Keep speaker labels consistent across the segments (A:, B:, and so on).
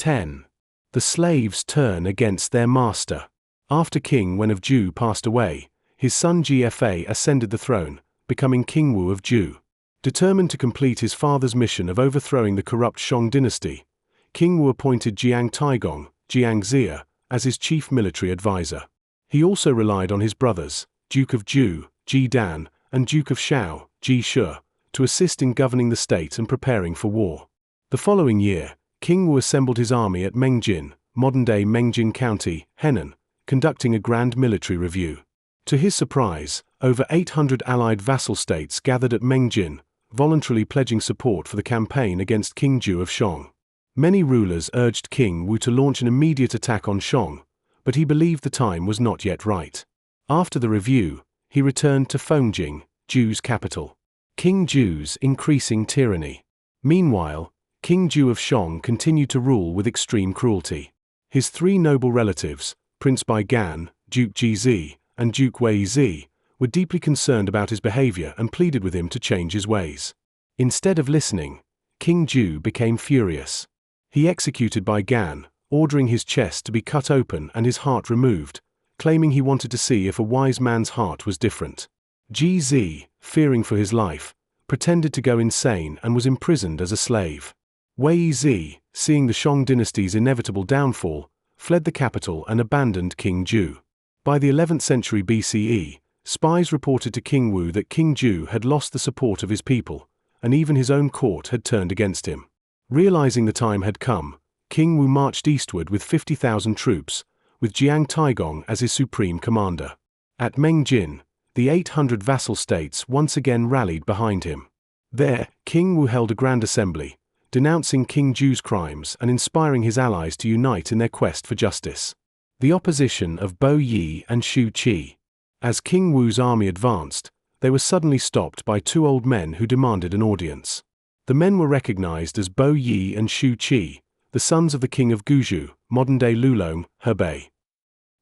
A: 10. The slaves turn against their master. After King Wen of Zhou passed away, his son Gfa ascended the throne, becoming King Wu of Zhou. Determined to complete his father's mission of overthrowing the corrupt Shang dynasty, King Wu appointed Jiang Taigong, Jiang Xia, as his chief military advisor. He also relied on his brothers, Duke of Zhou, Ji Dan, and Duke of Shao, Ji Shi, to assist in governing the state and preparing for war. The following year, King Wu assembled his army at Mengjin, modern-day Mengjin County, Henan, conducting a grand military review. To his surprise, over 800 allied vassal states gathered at Mengjin, voluntarily pledging support for the campaign against King Zhou of Shang. Many rulers urged King Wu to launch an immediate attack on Shang, but he believed the time was not yet right. After the review, he returned to Fengjing, Zhou's capital. King Zhou's increasing tyranny. Meanwhile, King Zhou of Shang continued to rule with extreme cruelty. His three noble relatives, Prince Bai Gan, Duke Ji, and Duke Wei Zi, were deeply concerned about his behavior and pleaded with him to change his ways. Instead of listening, King Zhou became furious. He executed Bai Gan, ordering his chest to be cut open and his heart removed, claiming he wanted to see if a wise man's heart was different. Ji, fearing for his life, pretended to go insane and was imprisoned as a slave. Wei Zi, seeing the Shang dynasty's inevitable downfall, fled the capital and abandoned King Zhou. By the 11th century BCE, spies reported to King Wu that King Zhou had lost the support of his people, and even his own court had turned against him. Realizing the time had come, King Wu marched eastward with 50,000 troops, with Jiang Taigong as his supreme commander. At Mengjin, the 800 vassal states once again rallied behind him. There, King Wu held a grand assembly, denouncing King Zhou's crimes and inspiring his allies to unite in their quest for justice. The opposition of Bo Yi and Shu Qi. As King Wu's army advanced, they were suddenly stopped by two old men who demanded an audience. The men were recognized as Bo Yi and Shu Qi, the sons of the king of Guzhou, modern-day Lulong, Hebei.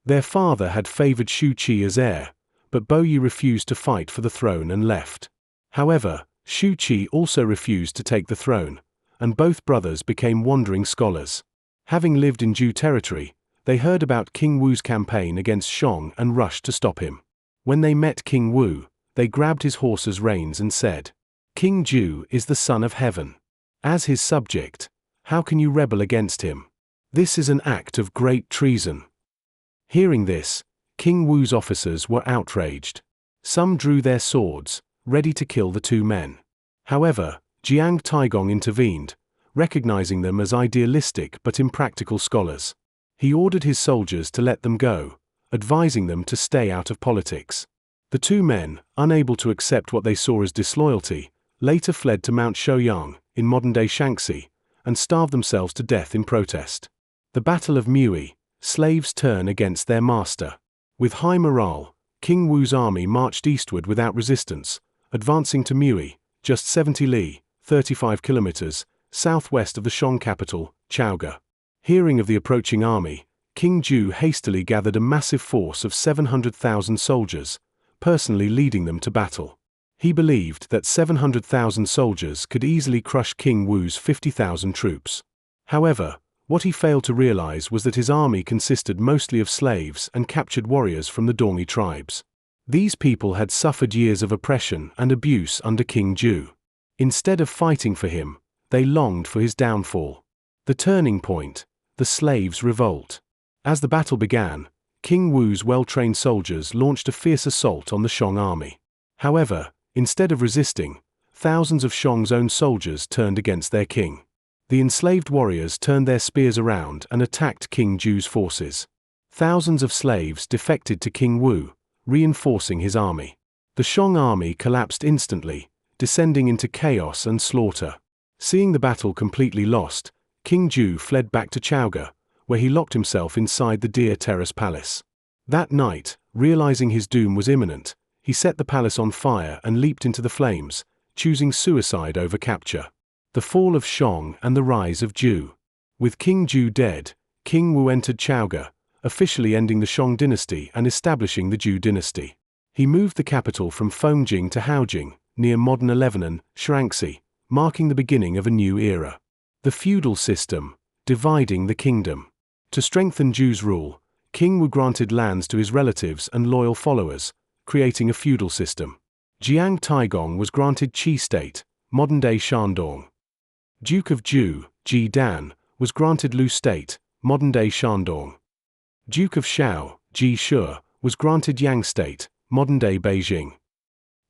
A: Their father had favored Shu Qi as heir, but Bo Yi refused to fight for the throne and left. However, Shu Qi also refused to take the throne, and both brothers became wandering scholars. Having lived in Zhou territory, they heard about King Wu's campaign against Shang and rushed to stop him. When they met King Wu, they grabbed his horse's reins and said, "King Zhou is the son of heaven. As his subject, how can you rebel against him? This is an act of great treason." Hearing this, King Wu's officers were outraged. Some drew their swords, ready to kill the two men. However, Jiang Taigong intervened, recognizing them as idealistic but impractical scholars. He ordered his soldiers to let them go, advising them to stay out of politics. The two men, unable to accept what they saw as disloyalty, later fled to Mount Shouyang, in modern-day Shaanxi, and starved themselves to death in protest. The Battle of Mui, slaves turn against their master. With high morale, King Wu's army marched eastward without resistance, advancing to Mui, just 70 li, 35 kilometers, southwest of the Shang capital, Chaoga. Hearing of the approaching army, King Zhou hastily gathered a massive force of 700,000 soldiers, personally leading them to battle. He believed that 700,000 soldiers could easily crush King Wu's 50,000 troops. However, what he failed to realize was that his army consisted mostly of slaves and captured warriors from the Dongi tribes. These people had suffered years of oppression and abuse under King Zhou. Instead of fighting for him, they longed for his downfall. The turning point, the slaves' revolt. As the battle began, King Wu's well-trained soldiers launched a fierce assault on the Shang army. However, instead of resisting, thousands of Shang's own soldiers turned against their king. The enslaved warriors turned their spears around and attacked King Zhou's forces. Thousands of slaves defected to King Wu, reinforcing his army. The Shang army collapsed instantly, descending into chaos and slaughter. Seeing the battle completely lost, King Zhou fled back to Chaoga, where he locked himself inside the Deer Terrace Palace. That night, realizing his doom was imminent, he set the palace on fire and leaped into the flames, choosing suicide over capture. The fall of Shang and the rise of Zhou. With King Zhou dead, King Wu entered Chaoga, officially ending the Shang dynasty and establishing the Zhou dynasty. He moved the capital from Fengjing to Haojing, near modern Lebanon, Shaanxi, marking the beginning of a new era. The feudal system, dividing the kingdom. To strengthen Zhou's rule, King Wu granted lands to his relatives and loyal followers, creating a feudal system. Jiang Taigong was granted Qi State, modern-day Shandong. Duke of Zhou, Ji Dan, was granted Lu State, modern-day Shandong. Duke of Shao, Ji Shi, was granted Yang State, modern-day Beijing.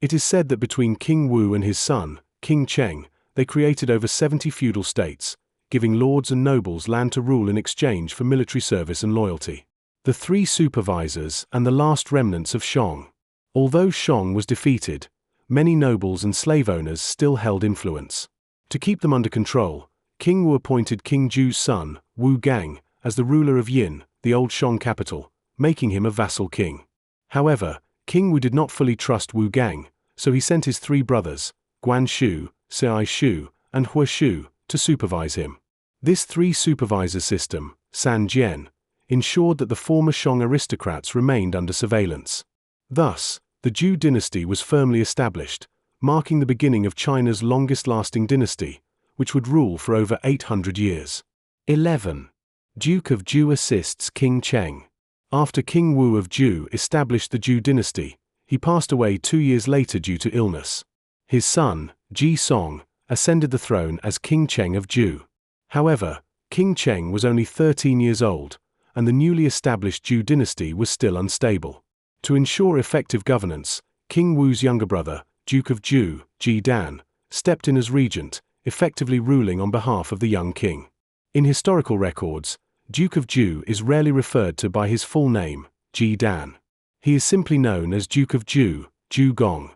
A: It is said that between King Wu and his son, King Cheng, they created over 70 feudal states, giving lords and nobles land to rule in exchange for military service and loyalty. The three supervisors and the last remnants of Shang. Although Shang was defeated, many nobles and slave owners still held influence. To keep them under control, King Wu appointed King Zhu's son, Wu Gang, as the ruler of Yin, the old Shang capital, making him a vassal king. However, King Wu did not fully trust Wu Gang, so he sent his three brothers, Guan Shu, Sai Shu, and Hua Shu, to supervise him. This three-supervisor system, San Jian, ensured that the former Shang aristocrats remained under surveillance. Thus, the Zhou dynasty was firmly established, marking the beginning of China's longest-lasting dynasty, which would rule for over 800 years. 11. Duke of Zhou assists King Cheng. After King Wu of Zhou established the Zhou dynasty, he passed away 2 years later due to illness. His son, Ji Song, ascended the throne as King Cheng of Zhou. However, King Cheng was only 13 years old, and the newly established Zhou dynasty was still unstable. To ensure effective governance, King Wu's younger brother, Duke of Zhou, Ji Dan, stepped in as regent, effectively ruling on behalf of the young king. In historical records, Duke of Zhou is rarely referred to by his full name, Ji Dan. He is simply known as Duke of Zhou, Zhou Gong.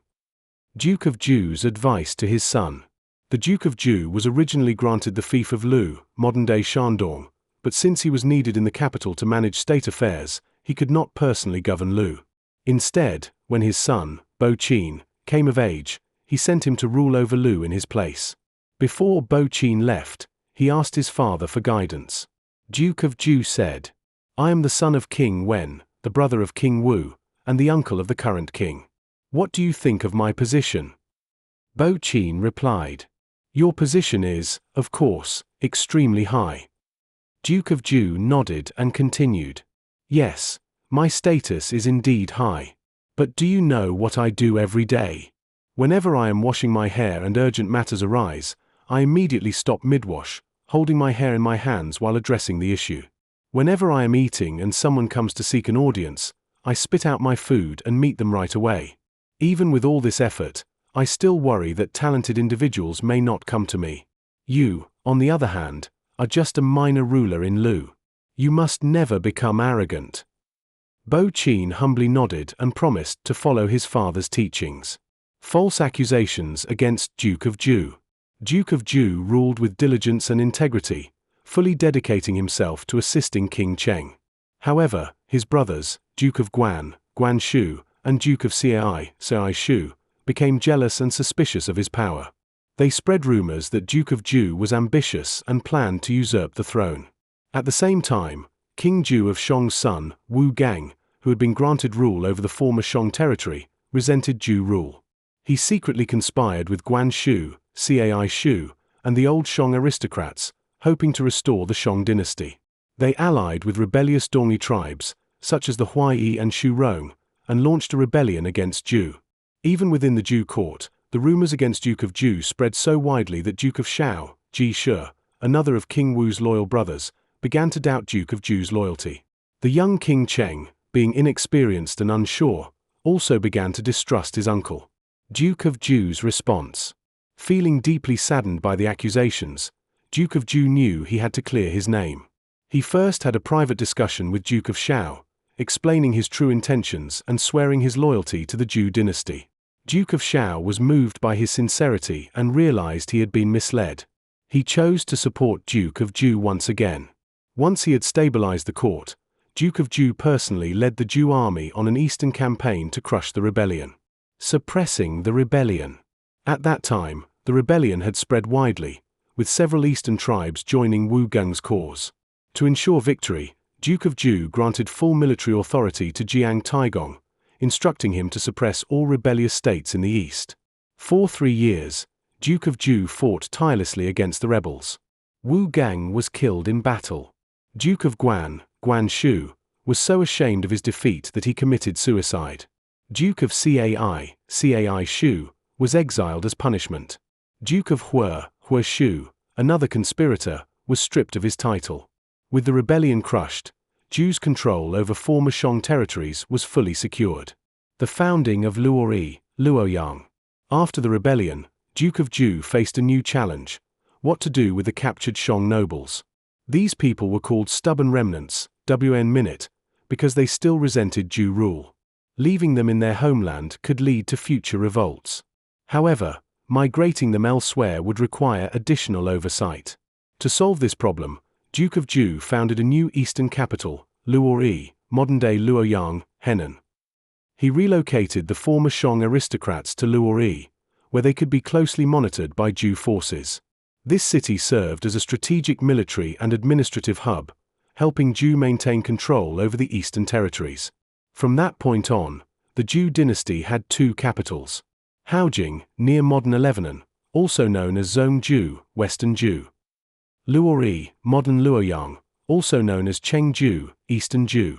A: Duke of Zhou's advice to his son. The Duke of Zhou was originally granted the fief of Lu, modern-day Shandong, but since he was needed in the capital to manage state affairs, he could not personally govern Lu. Instead, when his son, Bo Qin, came of age, he sent him to rule over Lu in his place. Before Bo Qin left, he asked his father for guidance. Duke of Zhou said, "I am the son of King Wen, the brother of King Wu, and the uncle of the current king. What do you think of my position?" Bo Qin replied, "Your position is, of course, extremely high." Duke of Zhou nodded and continued, "Yes, my status is indeed high. But do you know what I do every day? Whenever I am washing my hair and urgent matters arise, I immediately stop mid-wash, holding my hair in my hands while addressing the issue. Whenever I am eating and someone comes to seek an audience, I spit out my food and meet them right away. Even with all this effort, I still worry that talented individuals may not come to me. You, on the other hand, are just a minor ruler in Lu. You must never become arrogant." Bo Qin humbly nodded and promised to follow his father's teachings. False accusations against Duke of Zhou. Duke of Zhou ruled with diligence and integrity, fully dedicating himself to assisting King Cheng. However, his brothers, Duke of Guan, Guan Shu, and Duke of Sai, Sai Shu, became jealous and suspicious of his power. They spread rumors that Duke of Zhou was ambitious and planned to usurp the throne. At the same time, King Zhou of Shang's son, Wu Gang, who had been granted rule over the former Shang territory, resented Zhou rule. He secretly conspired with Guan Shu, Cai Shu, and the old Shang aristocrats, hoping to restore the Shang dynasty. They allied with rebellious Dongyi tribes, such as the Huai and Shu Rong, and launched a rebellion against Zhou. Even within the Zhou court, the rumors against Duke of Zhou spread so widely that Duke of Shao, Ji Shi, another of King Wu's loyal brothers, began to doubt Duke of Zhou's loyalty. The young King Cheng, being inexperienced and unsure, also began to distrust his uncle. Duke of Zhou's response. Feeling deeply saddened by the accusations, Duke of Zhou knew he had to clear his name. He first had a private discussion with Duke of Shao, explaining his true intentions and swearing his loyalty to the Zhou dynasty. Duke of Shao was moved by his sincerity and realized he had been misled. He chose to support Duke of Zhou once again. Once he had stabilized the court, Duke of Zhou personally led the Zhou army on an eastern campaign to crush the rebellion. Suppressing the rebellion. At that time, the rebellion had spread widely, with several eastern tribes joining Wu Geng's cause. To ensure victory, Duke of Zhou granted full military authority to Jiang Taigong, instructing him to suppress all rebellious states in the east. For 3 years, Duke of Zhou fought tirelessly against the rebels. Wu Gang was killed in battle. Duke of Guan, Guan Shu, was so ashamed of his defeat that he committed suicide. Duke of Cai Shu, was exiled as punishment. Duke of Hua Shu, another conspirator, was stripped of his title. With the rebellion crushed, Zhou's control over former Shang territories was fully secured. The founding of Luoyang. After the rebellion, Duke of Zhou faced a new challenge: what to do with the captured Shang nobles. These people were called stubborn remnants, because they still resented Zhou rule. Leaving them in their homeland could lead to future revolts. However, migrating them elsewhere would require additional oversight. To solve this problem, Duke of Zhou founded a new eastern capital, Luoyi, modern-day Luoyang, Henan. He relocated the former Shang aristocrats to Luoyi, where they could be closely monitored by Zhou forces. This city served as a strategic military and administrative hub, helping Zhou maintain control over the eastern territories. From that point on, the Zhou dynasty had two capitals: Haojing, near modern Lebanon, also known as Zhou, western Zhou; Luoyi, modern Luoyang, also known as Cheng, eastern Zhou.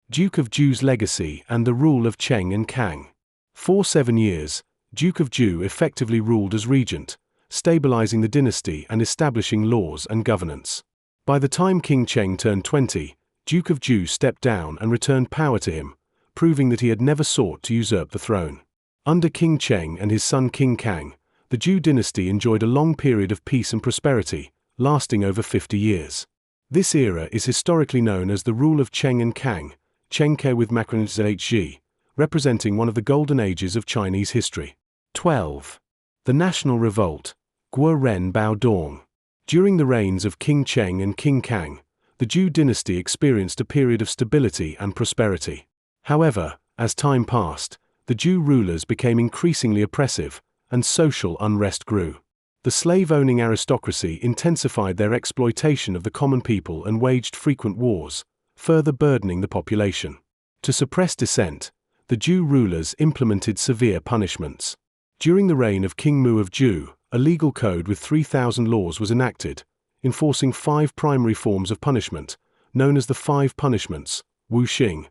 A: Duke of Zhou's legacy and the rule of Cheng and Kang. For 7 years, Duke of Zhou effectively ruled as regent, stabilizing the dynasty and establishing laws and governance. By the time King Cheng turned 20, Duke of Zhou stepped down and returned power to him, proving that he had never sought to usurp the throne. Under King Cheng and his son King Kang, the Zhou dynasty enjoyed a long period of peace and prosperity, lasting over 50 years. This era is historically known as the rule of Cheng and Kang, Chengke with macron-hg, representing one of the golden ages of Chinese history. 12. The National Revolt, Guo Ren Bao Dong. During the reigns of King Cheng and King Kang, the Zhou dynasty experienced a period of stability and prosperity. However, as time passed, the Zhou rulers became increasingly oppressive, and social unrest grew. The slave-owning aristocracy intensified their exploitation of the common people and waged frequent wars, further burdening the population. To suppress dissent, the Zhou rulers implemented severe punishments. During the reign of King Mu of Zhou, a legal code with 3,000 laws was enacted, enforcing 5 primary forms of punishment, known as the 5 punishments: wuxing,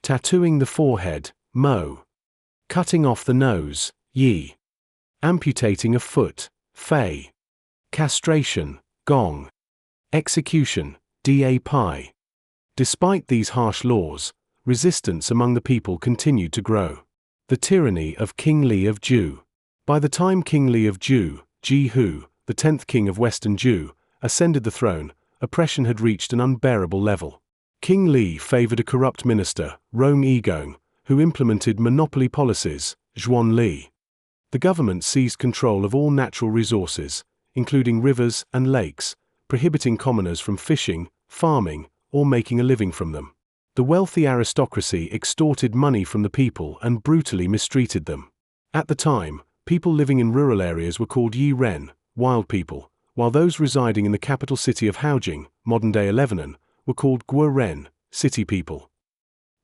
A: tattooing the forehead, mo, cutting off the nose, yi, amputating a foot, fei, castration, gong, execution, da pai. Despite these harsh laws, resistance among the people continued to grow. The tyranny of King Li of Zhou. By the time King Li of Zhou, Ji Hu, the 10th king of Western Zhou, ascended the throne, oppression had reached an unbearable level. King Li favored a corrupt minister, Rong Yigong, who implemented monopoly policies, Zhuan Li. The government seized control of all natural resources, including rivers and lakes, prohibiting commoners from fishing, farming, or making a living from them. The wealthy aristocracy extorted money from the people and brutally mistreated them. At the time, people living in rural areas were called Yi Ren, wild people, while those residing in the capital city of Haojing, modern-day Lebanon, were called Guo Ren, city people.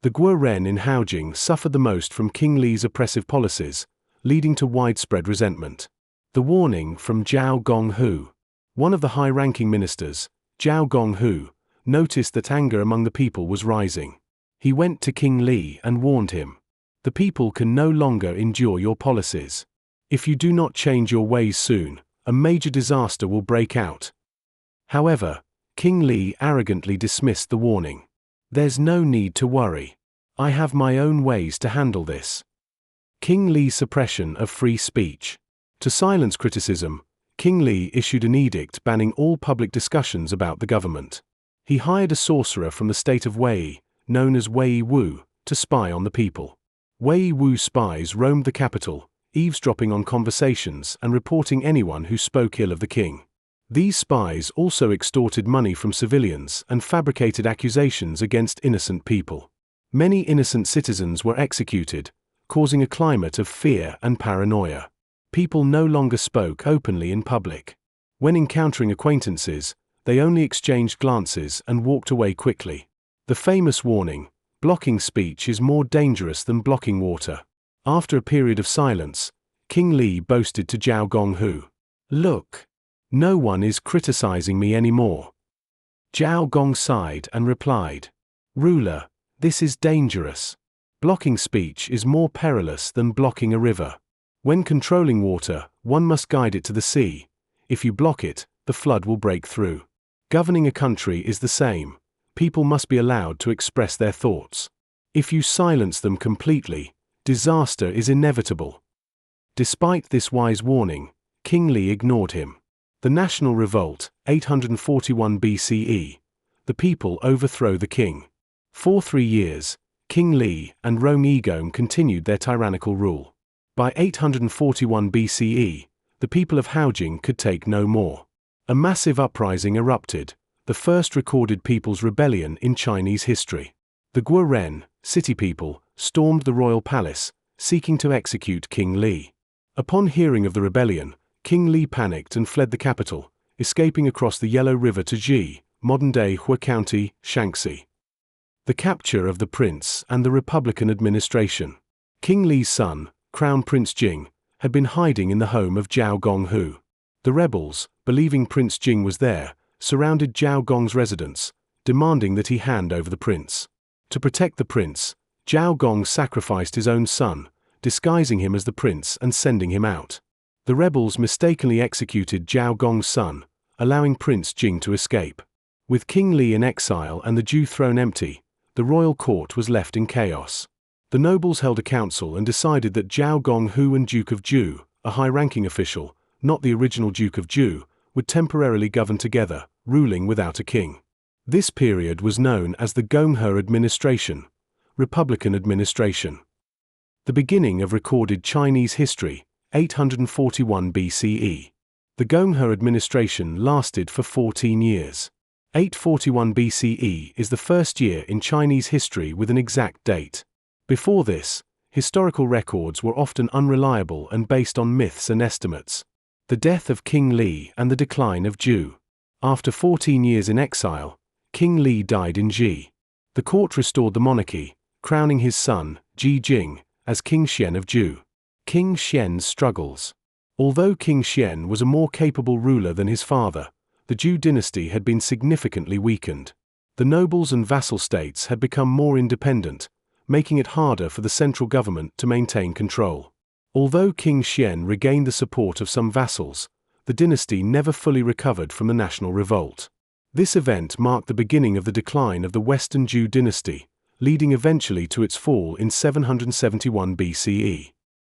A: The Guo Ren in Haojing suffered the most from King Li's oppressive policies, leading to widespread resentment. The warning from Zhao Gonghu. One of the high-ranking ministers, Zhao Gonghu, noticed that anger among the people was rising. He went to King Li and warned him, "The people can no longer endure your policies. If you do not change your ways soon, a major disaster will break out." However, King Li arrogantly dismissed the warning. "There's no need to worry. I have my own ways to handle this." King Li's suppression of free speech. To silence criticism, King Li issued an edict banning all public discussions about the government. He hired a sorcerer from the state of Wei, known as Wei Wu, to spy on the people. Wei Wu spies roamed the capital, eavesdropping on conversations and reporting anyone who spoke ill of the king. These spies also extorted money from civilians and fabricated accusations against innocent people. Many innocent citizens were executed, causing a climate of fear and paranoia. People no longer spoke openly in public. When encountering acquaintances, they only exchanged glances and walked away quickly. The famous warning, "Blocking speech is more dangerous than blocking water." After a period of silence, King Li boasted to Zhao Gonghu, "Look, No one is criticizing me anymore. Zhou Gong sighed and replied, "Ruler, this is dangerous. Blocking speech is more perilous than blocking a river. When controlling water, one must guide it to the sea. If you block it, the flood will break through. Governing a country is the same. People must be allowed to express their thoughts. If you silence them completely, disaster is inevitable." Despite this wise warning, King Li ignored him. The National Revolt, 841 BCE. The people overthrow the king. For 3 years, King Li and Rome Egome continued their tyrannical rule. By 841 BCE, the people of Haojing could take no more. A massive uprising erupted, the first recorded people's rebellion in Chinese history. The Guoren, city people, stormed the royal palace, seeking to execute King Li. Upon hearing of the rebellion, King Li panicked and fled the capital, escaping across the Yellow River to Ji, modern-day Hui County, Shaanxi. The capture of the prince and the Republican administration. King Li's son, Crown Prince Jing, had been hiding in the home of Zhao Gonghu. The rebels, believing Prince Jing was there, surrounded Zhao Gong's residence, demanding that he hand over the prince. To protect the prince, Zhao Gong sacrificed his own son, disguising him as the prince and sending him out. The rebels mistakenly executed Zhao Gong's son, allowing Prince Jing to escape. With King Li in exile and the Zhou throne empty, the royal court was left in chaos. The nobles held a council and decided that Zhao Gonghu and Duke of Zhou, a high-ranking official, not the original Duke of Zhou, would temporarily govern together, ruling without a king. This period was known as the Gonghe administration, Republican administration. The beginning of recorded Chinese history, 841 BCE. The Gonghe administration lasted for 14 years. 841 BCE is the first year in Chinese history with an exact date. Before this, historical records were often unreliable and based on myths and estimates. The death of King Li and the decline of Zhou. After 14 years in exile, King Li died in Ji. The court restored the monarchy, crowning his son, Ji Jing, as King Xian of Zhou. King Xian's struggles. Although King Xian was a more capable ruler than his father, the Zhou dynasty had been significantly weakened. The nobles and vassal states had become more independent, making it harder for the central government to maintain control. Although King Xian regained the support of some vassals, the dynasty never fully recovered from the national revolt. This event marked the beginning of the decline of the Western Zhou dynasty, leading eventually to its fall in 771 BCE.